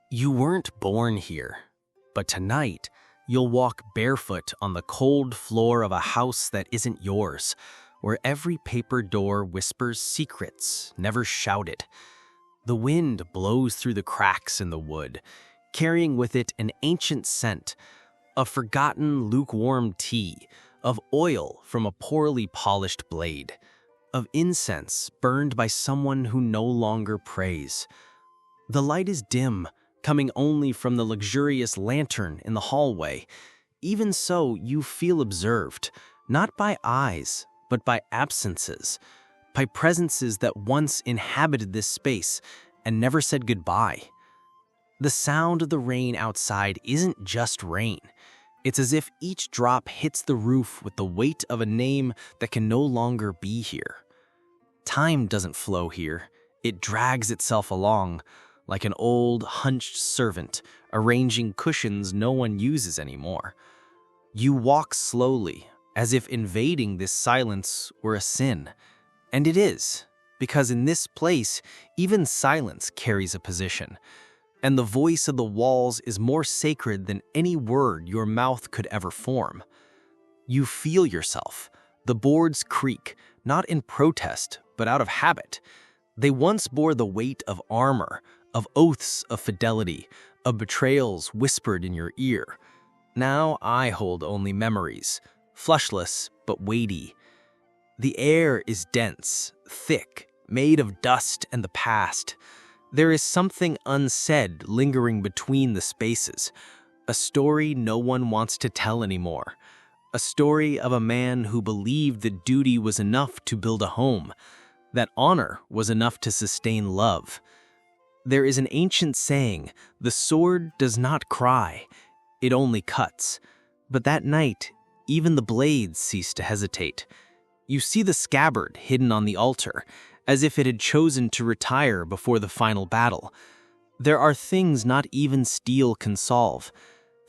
You weren't born here, but tonight you'll walk barefoot on the cold floor of a house that isn't yours, where every paper door whispers secrets never shouted. The wind blows through the cracks in the wood, carrying with it an ancient scent of forgotten lukewarm tea, of oil from a poorly polished blade, of incense burned by someone who no longer prays. The light is dim, coming only from the luxurious lantern in the hallway. Even so, you feel observed, not by eyes, but by absences, by presences that once inhabited this space and never said goodbye. The sound of the rain outside isn't just rain. It's as if each drop hits the roof with the weight of a name that can no longer be here. Time doesn't flow here. It drags itself along, like an old, hunched servant arranging cushions no one uses anymore. You walk slowly, as if invading this silence were a sin. And it is, because in this place, even silence carries a position, and the voice of the walls is more sacred than any word your mouth could ever form. You feel yourself. The boards creak, not in protest, but out of habit. They once bore the weight of armor, of oaths of fidelity, of betrayals whispered in your ear. Now I hold only memories, fleshless but weighty. The air is dense, thick, made of dust and the past. There is something unsaid lingering between the spaces, a story no one wants to tell anymore, a story of a man who believed that duty was enough to build a home, that honor was enough to sustain love. There is an ancient saying, the sword does not cry, it only cuts. But that night, even the blades cease to hesitate. You see the scabbard hidden on the altar, as if it had chosen to retire before the final battle. There are things not even steel can solve.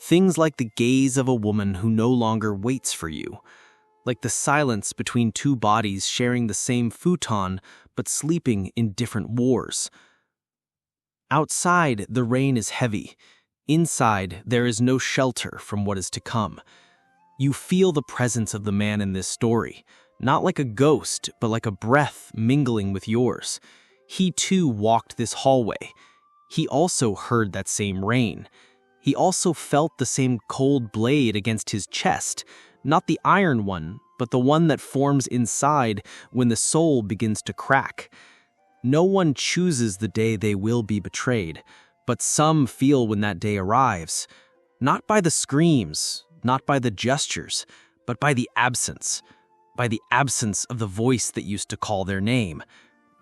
Things like the gaze of a woman who no longer waits for you. Like the silence between two bodies sharing the same futon but sleeping in different wars. Outside, the rain is heavy. Inside, there is no shelter from what is to come. You feel the presence of the man in this story, not like a ghost, but like a breath mingling with yours. He too walked this hallway. He also heard that same rain. He also felt the same cold blade against his chest, not the iron one, but the one that forms inside when the soul begins to crack. No one chooses the day they will be betrayed, but some feel when that day arrives, not by the screams, not by the gestures, but by the absence of the voice that used to call their name,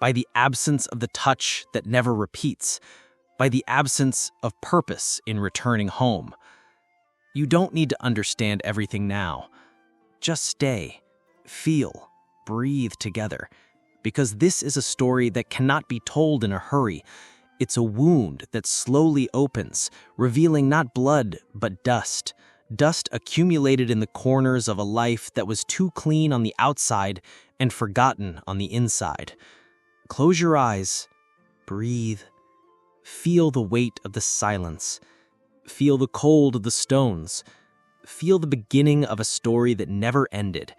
by the absence of the touch that never repeats, by the absence of purpose in returning home. You don't need to understand everything now. Just stay, feel, breathe together, because this is a story that cannot be told in a hurry. It's a wound that slowly opens, revealing not blood, but dust. Dust accumulated in the corners of a life that was too clean on the outside and forgotten on the inside. Close your eyes, breathe, feel the weight of the silence, feel the cold of the stones, feel the beginning of a story that never ended,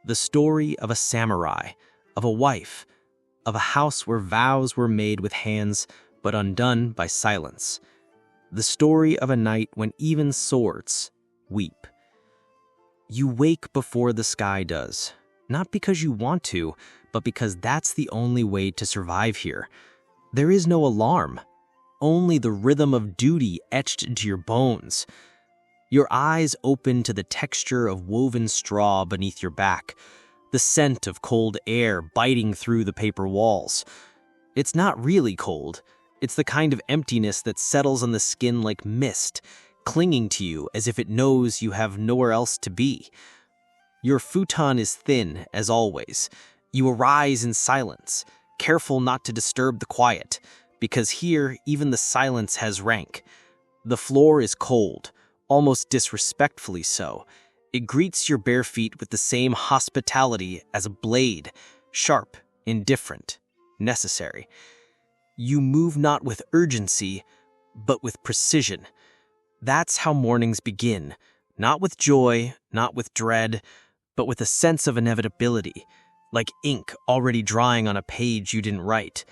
the story of a samurai, of a wife, of a house where vows were made with hands but undone by silence, the story of a night when even swords weep. You wake before the sky does, not because you want to, but because that's the only way to survive here. There is no alarm, only the rhythm of duty etched into your bones. Your eyes open to the texture of woven straw beneath your back, the scent of cold air biting through the paper walls. It's not really cold. It's the kind of emptiness that settles on the skin like mist, clinging to you as if it knows you have nowhere else to be. Your futon is thin, as always. You arise in silence, careful not to disturb the quiet, because here even the silence has rank. The floor is cold, almost disrespectfully so, It greets your bare feet with the same hospitality as a blade, sharp, indifferent, necessary. You move not with urgency, but with precision. That's how mornings begin, not with joy, not with dread, but with a sense of inevitability, like ink already drying on a page you didn't write.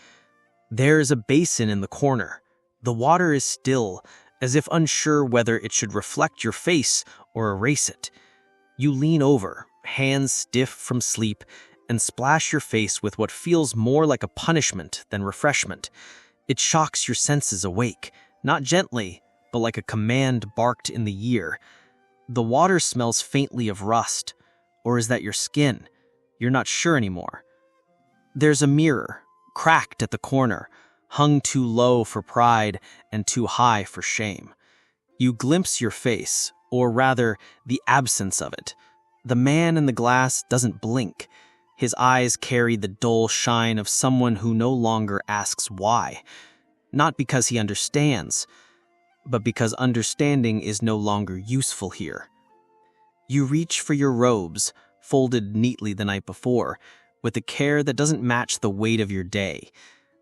There is a basin in the corner. The water is still, as if unsure whether it should reflect your face or erase it. You lean over, hands stiff from sleep, and splash your face with what feels more like a punishment than refreshment. It shocks your senses awake, not gently, but like a command barked in the ear. The water smells faintly of rust, or is that your skin? You're not sure anymore. There's a mirror, cracked at the corner, hung too low for pride and too high for shame. You glimpse your face, or rather, the absence of it. The man in the glass doesn't blink. His eyes carry the dull shine of someone who no longer asks why. Not because he understands, but because understanding is no longer useful here. You reach for your robes, folded neatly the night before, with a care that doesn't match the weight of your day.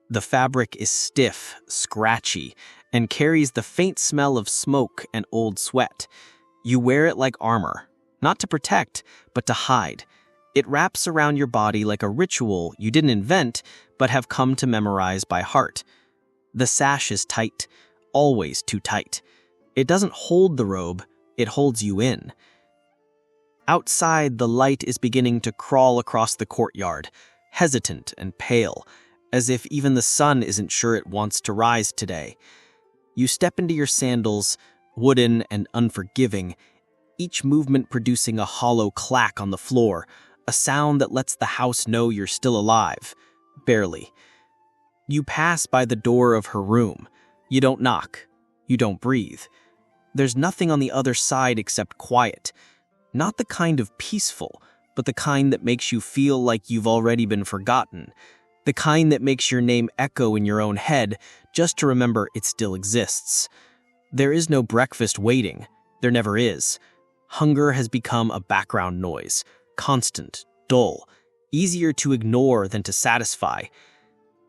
The fabric is stiff, scratchy, and carries the faint smell of smoke and old sweat. You wear it like armor, not to protect, but to hide. It wraps around your body like a ritual you didn't invent, but have come to memorize by heart. The sash is tight, always too tight. It doesn't hold the robe, it holds you in. Outside, the light is beginning to crawl across the courtyard, hesitant and pale, as if even the sun isn't sure it wants to rise today. You step into your sandals, wooden and unforgiving, each movement producing a hollow clack on the floor, a sound that lets the house know you're still alive. Barely. You pass by the door of her room. You don't knock. You don't breathe. There's nothing on the other side except quiet. Not the kind of peaceful, but the kind that makes you feel like you've already been forgotten. The kind that makes your name echo in your own head just to remember it still exists. There is no breakfast waiting. There never is. Hunger has become a background noise, constant, dull, easier to ignore than to satisfy.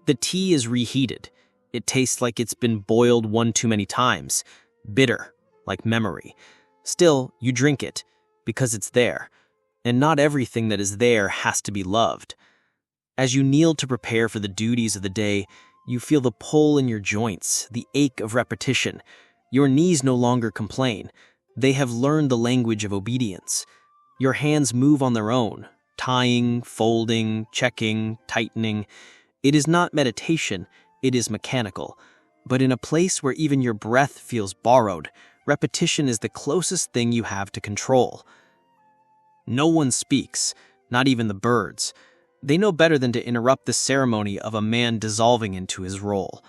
The tea is reheated. It tastes like it's been boiled one too many times, bitter, like memory. Still, you drink it, because it's there, and not everything that is there has to be loved. As you kneel to prepare for the duties of the day, you feel the pull in your joints, the ache of repetition. Your knees no longer complain. They have learned the language of obedience. Your hands move on their own, tying, folding, checking, tightening. It is not meditation, it is mechanical. But in a place where even your breath feels borrowed, repetition is the closest thing you have to control. No one speaks, not even the birds. They know better than to interrupt the ceremony of a man dissolving into his role.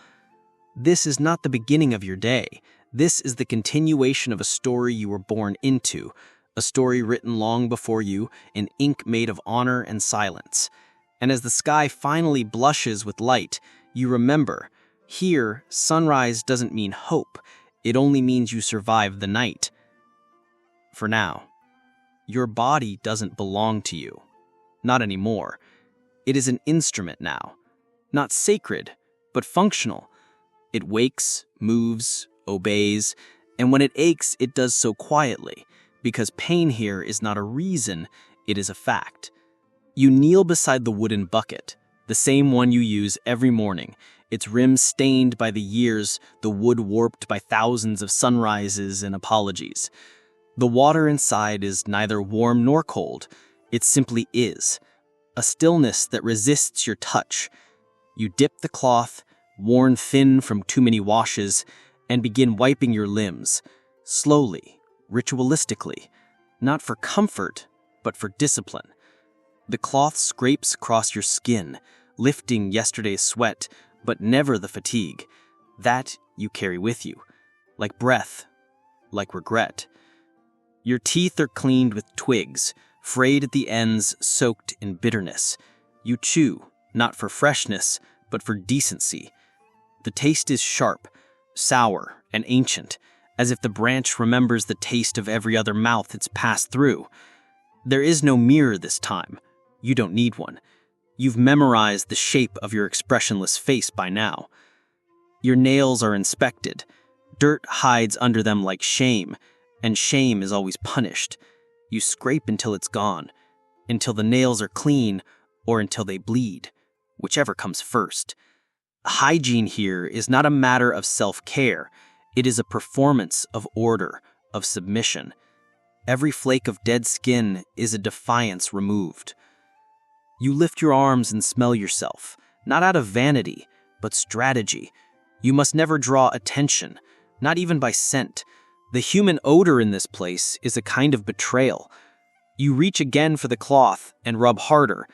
This is not the beginning of your day. This is the continuation of a story you were born into, a story written long before you in ink made of honor and silence. And as the sky finally blushes with light, you remember, here, sunrise doesn't mean hope. It only means you survived the night. For now. Your body doesn't belong to you. Not anymore. It is an instrument now. Not sacred, but functional. It wakes, moves, obeys, and when it aches, it does so quietly, because pain here is not a reason, it is a fact. You kneel beside the wooden bucket, the same one you use every morning, its rim stained by the years, the wood warped by thousands of sunrises and apologies. The water inside is neither warm nor cold, it simply is. A stillness that resists your touch. You dip the cloth, worn thin from too many washes, and begin wiping your limbs, slowly, ritualistically, not for comfort, but for discipline. The cloth scrapes across your skin, lifting yesterday's sweat, but never the fatigue. That you carry with you, like breath, like regret. Your teeth are cleaned with twigs, frayed at the ends, soaked in bitterness. You chew, not for freshness, but for decency. The taste is sharp, sour, and ancient, as if the branch remembers the taste of every other mouth it's passed through. There is no mirror this time. You don't need one. You've memorized the shape of your expressionless face by now. Your nails are inspected. Dirt hides under them like shame, and shame is always punished. You scrape until it's gone, until the nails are clean, or until they bleed, whichever comes first. Hygiene here is not a matter of self-care. It is a performance of order, of submission. Every flake of dead skin is a defiance removed. You lift your arms and smell yourself, not out of vanity, but strategy. You must never draw attention, not even by scent. The human odor in this place is a kind of betrayal. You reach again for the cloth and rub harder.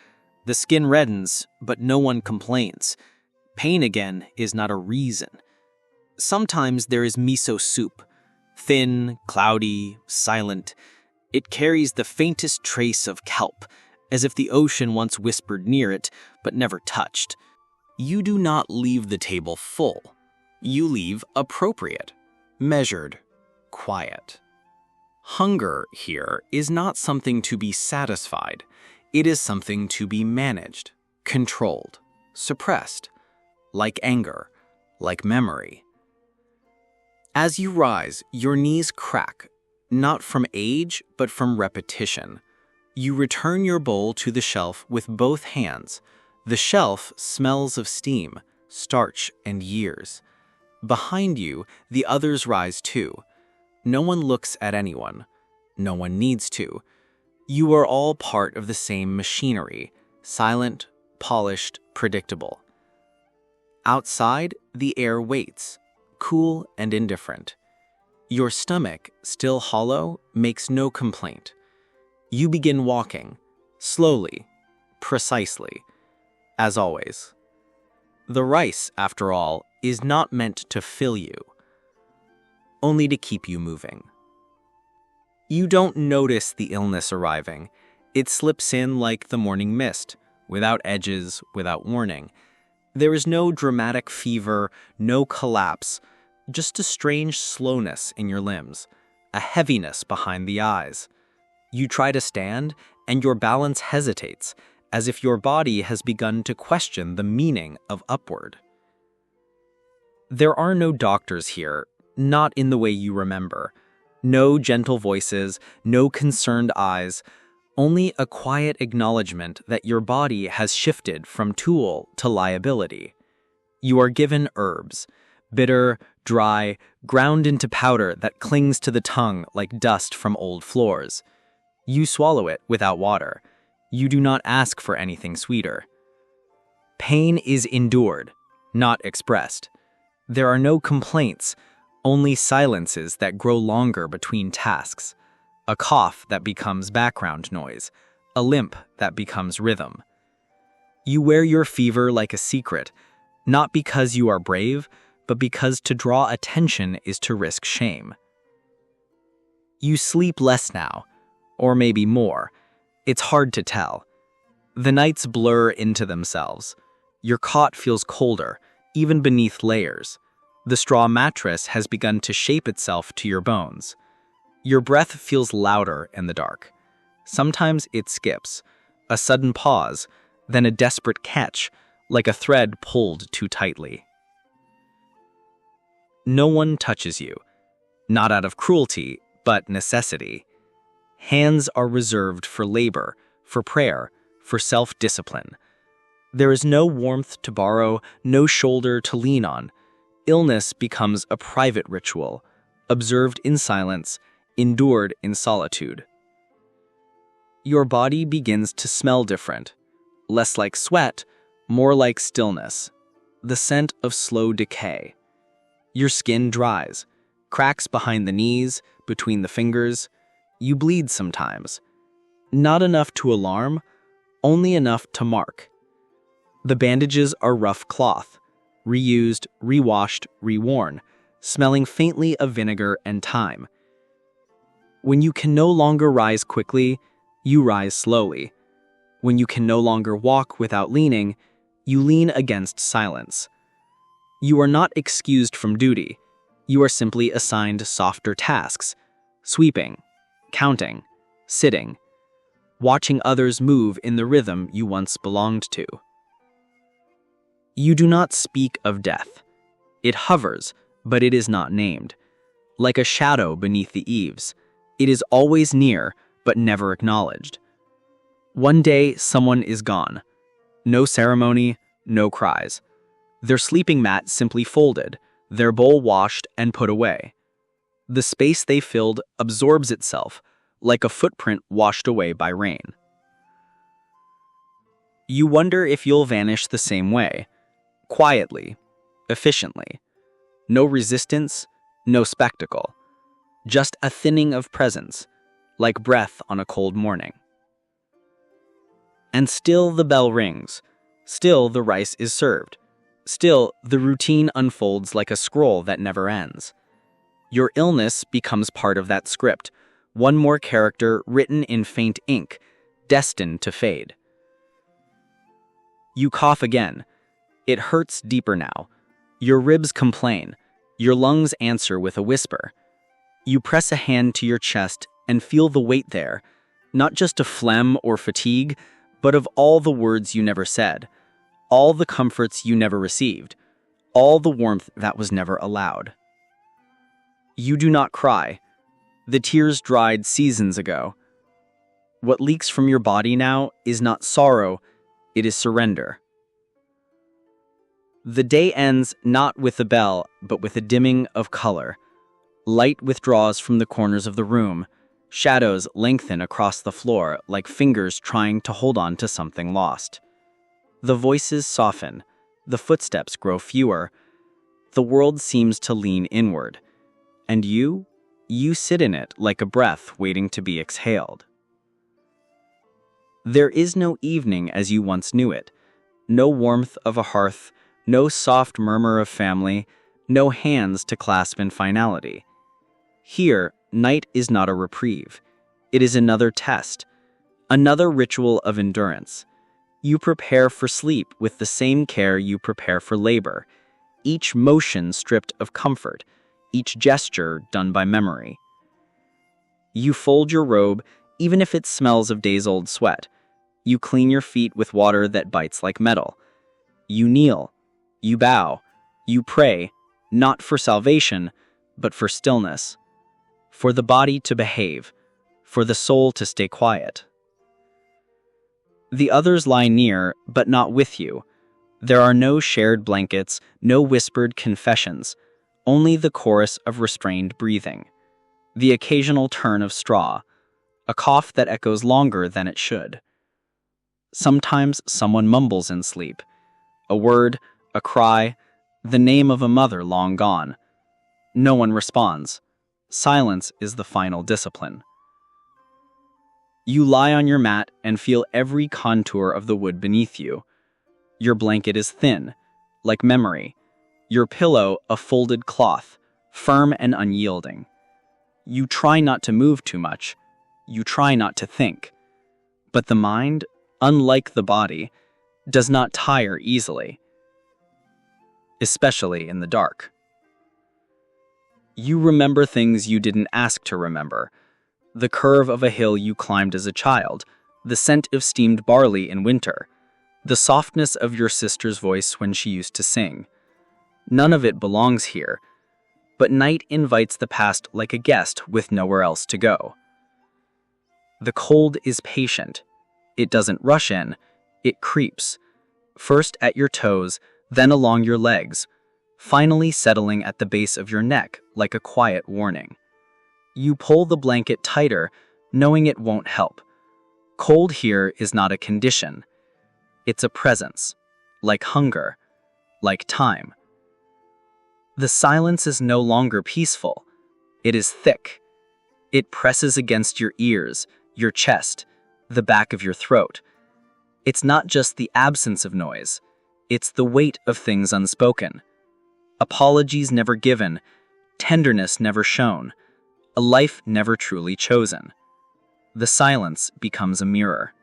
The skin reddens, but no one complains. Pain again is not a reason. Sometimes there is miso soup. Thin, cloudy, silent. It carries the faintest trace of kelp, as if the ocean once whispered near it, but never touched. You do not leave the table full. You leave appropriate, measured, quiet. Hunger here is not something to be satisfied. It is something to be managed, controlled, suppressed, like anger, like memory. As you rise, your knees crack, not from age, but from repetition. You return your bowl to the shelf with both hands. The shelf smells of steam, starch, and years. Behind you, the others rise too. No one looks at anyone. No one needs to. You are all part of the same machinery, silent, polished, predictable. Outside, the air waits, cool and indifferent. Your stomach, still hollow, makes no complaint. You begin walking, slowly, precisely, as always. The rice, after all, is not meant to fill you, only to keep you moving. You don't notice the illness arriving. It slips in like the morning mist, without edges, without warning. There is no dramatic fever, no collapse, just a strange slowness in your limbs, a heaviness behind the eyes. You try to stand, and your balance hesitates, as if your body has begun to question the meaning of upward. There are no doctors here, not in the way you remember. No gentle voices, no concerned eyes, only a quiet acknowledgement that your body has shifted from tool to liability. You are given herbs, bitter, dry, ground into powder that clings to the tongue like dust from old floors. You swallow it without water. You do not ask for anything sweeter. Pain is endured, not expressed. There are no complaints, only silences that grow longer between tasks. A cough that becomes background noise, a limp that becomes rhythm. You wear your fever like a secret, not because you are brave, but because to draw attention is to risk shame. You sleep less now, or maybe more. It's hard to tell. The nights blur into themselves. Your cot feels colder, even beneath layers. The straw mattress has begun to shape itself to your bones. Your breath feels louder in the dark. Sometimes it skips, a sudden pause, then a desperate catch, like a thread pulled too tightly. No one touches you, not out of cruelty, but necessity. Hands are reserved for labor, for prayer, for self-discipline. There is no warmth to borrow, no shoulder to lean on. Illness becomes a private ritual, observed in silence, endured in solitude. Your body begins to smell different, less like sweat, more like stillness, the scent of slow decay. Your skin dries, cracks behind the knees, between the fingers. You bleed sometimes. Not enough to alarm, only enough to mark. The bandages are rough cloth, reused, rewashed, reworn, smelling faintly of vinegar and thyme. When you can no longer rise quickly, you rise slowly. When you can no longer walk without leaning, you lean against silence. You are not excused from duty. You are simply assigned softer tasks: sweeping, counting, sitting, watching others move in the rhythm you once belonged to. You do not speak of death. It hovers, but it is not named. Like a shadow beneath the eaves, it is always near, but never acknowledged. One day, someone is gone. No ceremony, no cries. Their sleeping mat simply folded, their bowl washed and put away. The space they filled absorbs itself, like a footprint washed away by rain. You wonder if you'll vanish the same way, quietly, efficiently. No resistance, no spectacle. Just a thinning of presence, like breath on a cold morning. And still the bell rings. Still the rice is served. Still the routine unfolds like a scroll that never ends. Your illness becomes part of that script, one more character written in faint ink, destined to fade. You cough again. It hurts deeper now. Your ribs complain. Your lungs answer with a whisper. You press a hand to your chest and feel the weight there, not just of phlegm or fatigue, but of all the words you never said, all the comforts you never received, all the warmth that was never allowed. You do not cry. The tears dried seasons ago. What leaks from your body now is not sorrow, it is surrender. The day ends not with a bell, but with a dimming of color. Light withdraws from the corners of the room. Shadows lengthen across the floor like fingers trying to hold on to something lost. The voices soften. The footsteps grow fewer. The world seems to lean inward. And you sit in it like a breath waiting to be exhaled. There is no evening as you once knew it. No warmth of a hearth, no soft murmur of family, no hands to clasp in finality. Here, night is not a reprieve. It is another test, another ritual of endurance. You prepare for sleep with the same care you prepare for labor, each motion stripped of comfort, each gesture done by memory. You fold your robe, even if it smells of days-old sweat. You clean your feet with water that bites like metal. You kneel, you bow, you pray, not for salvation, but for stillness. For the body to behave, for the soul to stay quiet. The others lie near, but not with you. There are no shared blankets, no whispered confessions, only the chorus of restrained breathing, the occasional turn of straw, a cough that echoes longer than it should. Sometimes someone mumbles in sleep, a word, a cry, the name of a mother long gone. No one responds. Silence is the final discipline. You lie on your mat and feel every contour of the wood beneath you. Your blanket is thin, like memory. Your pillow a folded cloth, firm and unyielding. You try not to move too much. You try not to think. But the mind, unlike the body, does not tire easily, especially in the dark. You remember things you didn't ask to remember. The curve of a hill you climbed as a child, the scent of steamed barley in winter, the softness of your sister's voice when she used to sing. None of it belongs here, but night invites the past like a guest with nowhere else to go. The cold is patient. It doesn't rush in, it creeps, first at your toes, then along your legs, finally settling at the base of your neck like a quiet warning. You pull the blanket tighter, knowing it won't help. Cold here is not a condition. It's a presence, like hunger, like time. The silence is no longer peaceful. It is thick. It presses against your ears, your chest, the back of your throat. It's not just the absence of noise. It's the weight of things unspoken. Apologies never given, tenderness never shown, a life never truly chosen. The silence becomes a mirror,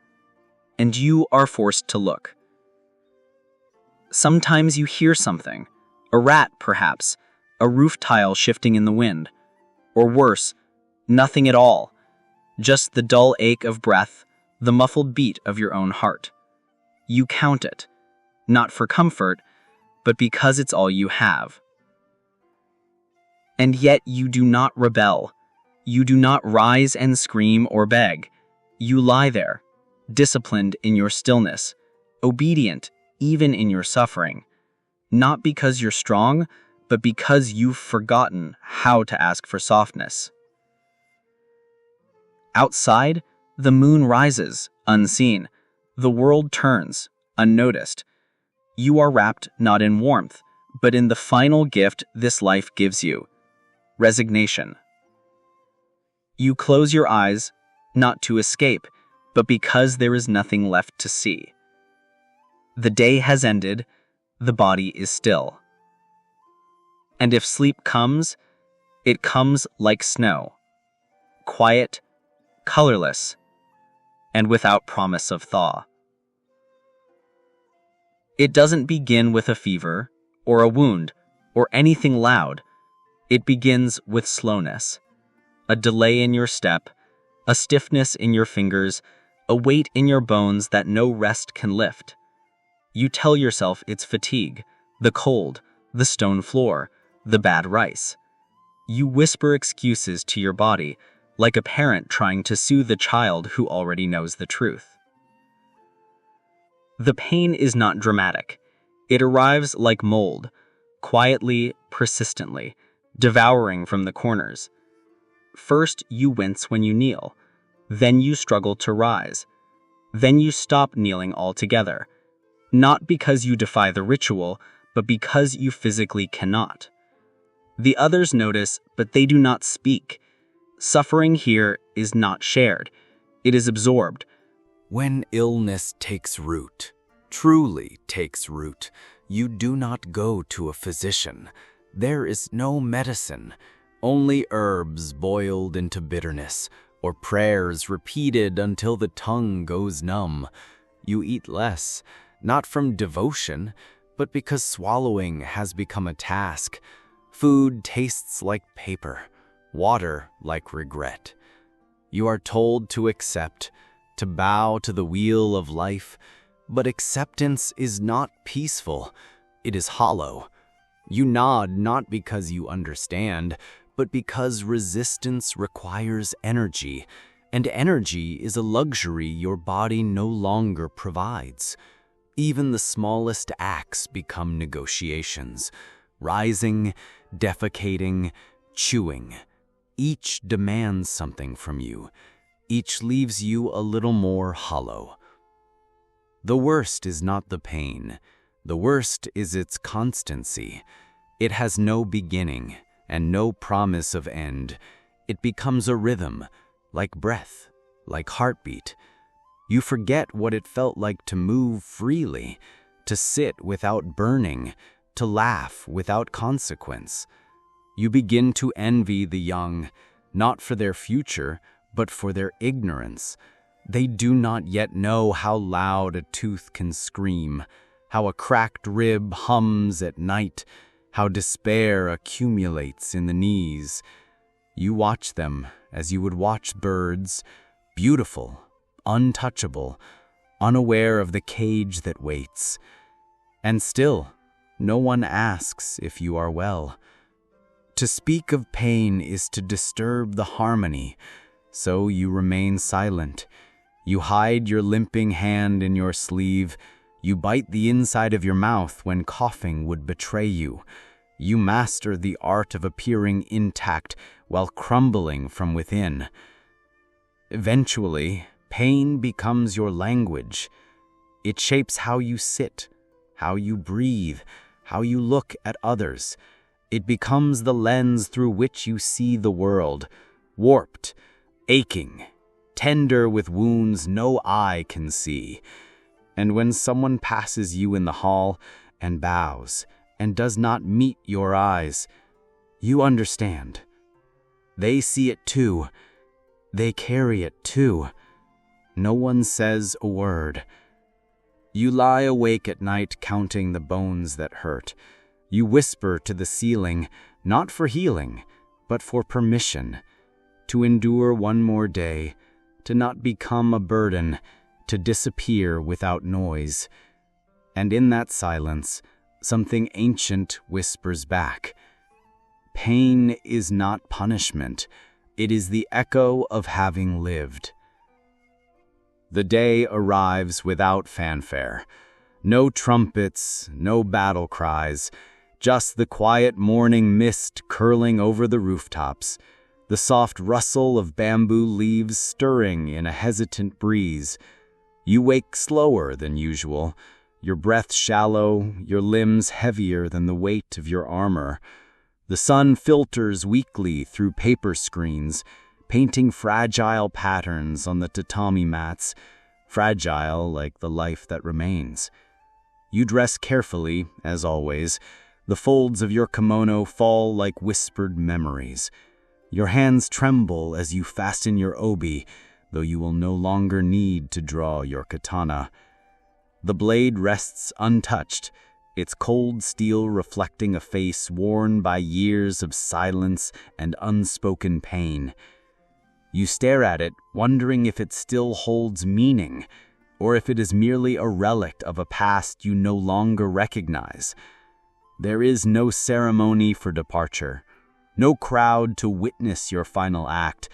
and you are forced to look. Sometimes you hear something, a rat perhaps, a roof tile shifting in the wind. Or worse, nothing at all. Just the dull ache of breath, the muffled beat of your own heart. You count it, not for comfort, but because it's all you have. And yet you do not rebel. You do not rise and scream or beg. You lie there, disciplined in your stillness, obedient even in your suffering. Not because you're strong, but because you've forgotten how to ask for softness. Outside, the moon rises, unseen. The world turns, unnoticed. You are wrapped not in warmth, but in the final gift this life gives you: resignation. You close your eyes, not to escape, but because there is nothing left to see. The day has ended, the body is still. And if sleep comes, it comes like snow, quiet, colorless, and without promise of thaw. It doesn't begin with a fever, or a wound, or anything loud. It begins with slowness, a delay in your step, a stiffness in your fingers, a weight in your bones that no rest can lift. You tell yourself it's fatigue, the cold, the stone floor, the bad rice. You whisper excuses to your body, like a parent trying to soothe a child who already knows the truth. The pain is not dramatic. It arrives like mold, quietly, persistently, devouring from the corners. First, you wince when you kneel. Then you struggle to rise. Then you stop kneeling altogether. Not because you defy the ritual, but because you physically cannot. The others notice, but they do not speak. Suffering here is not shared. It is absorbed. When illness takes root, truly takes root, you do not go to a physician. There is no medicine, only herbs boiled into bitterness, or prayers repeated until the tongue goes numb. You eat less, not from devotion, but because swallowing has become a task. Food tastes like paper, water like regret. You are told to accept, to bow to the wheel of life, but acceptance is not peaceful, it is hollow. You nod not because you understand, but because resistance requires energy, and energy is a luxury your body no longer provides. Even the smallest acts become negotiations. Rising, defecating, chewing. Each demands something from you. Each leaves you a little more hollow. The worst is not the pain. The worst is its constancy. It has no beginning and no promise of end. It becomes a rhythm, like breath, like heartbeat. You forget what it felt like to move freely, to sit without burning, to laugh without consequence. You begin to envy the young, not for their future, but for their ignorance. They do not yet know how loud a tooth can scream, how a cracked rib hums at night, how despair accumulates in the knees. You watch them as you would watch birds, beautiful, untouchable, unaware of the cage that waits. And still, no one asks if you are well. To speak of pain is to disturb the harmony, so you remain silent. You hide your limping hand in your sleeve. You bite the inside of your mouth when coughing would betray you. You master the art of appearing intact while crumbling from within. Eventually, pain becomes your language. It shapes how you sit, how you breathe, how you look at others. It becomes the lens through which you see the world, warped, aching, tender with wounds no eye can see. And when someone passes you in the hall and bows and does not meet your eyes, you understand. They see it too. They carry it too. No one says a word. You lie awake at night counting the bones that hurt. You whisper to the ceiling, not for healing, but for permission, to endure one more day, to not become a burden, to disappear without noise. And in that silence, something ancient whispers back. Pain is not punishment. It is the echo of having lived. The day arrives without fanfare. No trumpets, no battle cries, just the quiet morning mist curling over the rooftops, the soft rustle of bamboo leaves stirring in a hesitant breeze. You wake slower than usual, your breath shallow, your limbs heavier than the weight of your armor. The sun filters weakly through paper screens, painting fragile patterns on the tatami mats, fragile like the life that remains. You dress carefully, as always. The folds of your kimono fall like whispered memories. Your hands tremble as you fasten your obi, though you will no longer need to draw your katana. The blade rests untouched, its cold steel reflecting a face worn by years of silence and unspoken pain. You stare at it, wondering if it still holds meaning, or if it is merely a relic of a past you no longer recognize. There is no ceremony for departure, no crowd to witness your final act,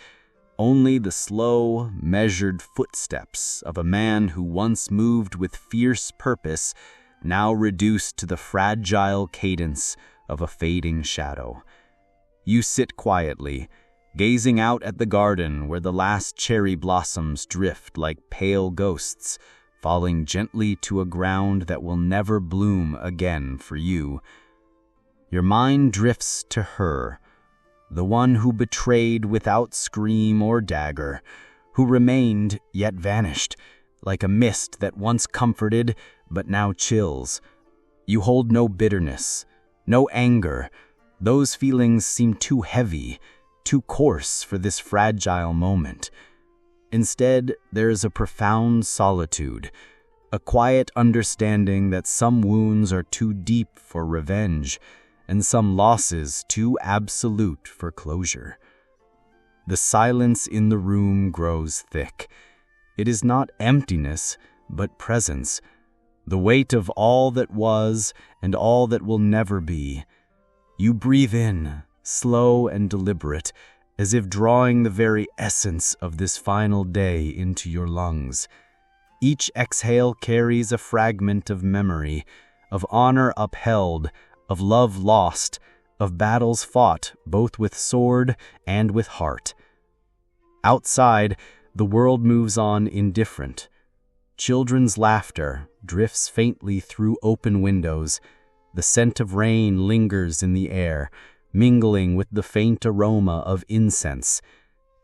only the slow, measured footsteps of a man who once moved with fierce purpose, now reduced to the fragile cadence of a fading shadow. You sit quietly, gazing out at the garden where the last cherry blossoms drift like pale ghosts, falling gently to a ground that will never bloom again for you. Your mind drifts to her, the one who betrayed without scream or dagger, who remained yet vanished, like a mist that once comforted but now chills. You hold no bitterness, no anger. Those feelings seem too heavy, too coarse for this fragile moment. Instead, there is a profound solitude, a quiet understanding that some wounds are too deep for revenge, and some losses too absolute for closure. The silence in the room grows thick. It is not emptiness, but presence, the weight of all that was and all that will never be. You breathe in, slow and deliberate, as if drawing the very essence of this final day into your lungs. Each exhale carries a fragment of memory, of honor upheld, of love lost, of battles fought both with sword and with heart. Outside, the world moves on indifferent. Children's laughter drifts faintly through open windows. The scent of rain lingers in the air, mingling with the faint aroma of incense.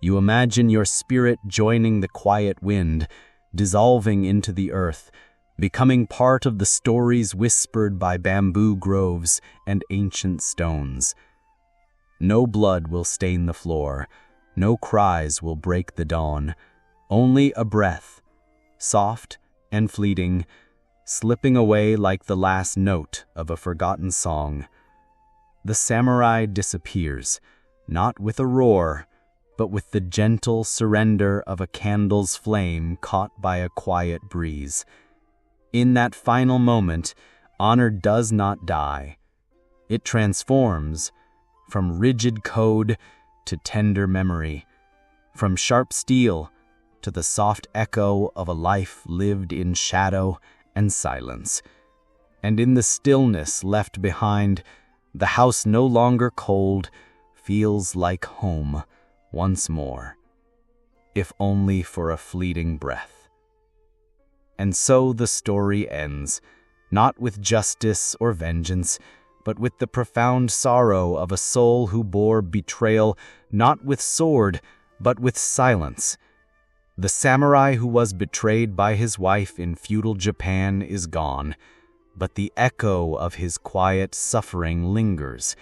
You imagine your spirit joining the quiet wind, dissolving into the earth, becoming part of the stories whispered by bamboo groves and ancient stones. No blood will stain the floor, no cries will break the dawn, only a breath, soft and fleeting, slipping away like the last note of a forgotten song. The samurai disappears, not with a roar, but with the gentle surrender of a candle's flame caught by a quiet breeze. In that final moment, honor does not die. It transforms from rigid code to tender memory, from sharp steel to the soft echo of a life lived in shadow and silence. And in the stillness left behind, the house no longer cold feels like home once more, if only for a fleeting breath. And so the story ends, not with justice or vengeance, but with the profound sorrow of a soul who bore betrayal not with sword, but with silence. The samurai who was betrayed by his wife in feudal Japan is gone, but the echo of his quiet suffering lingers,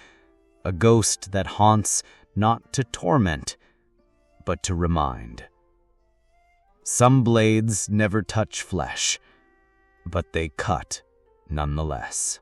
a ghost that haunts not to torment, but to remind. Some blades never touch flesh, but they cut nonetheless.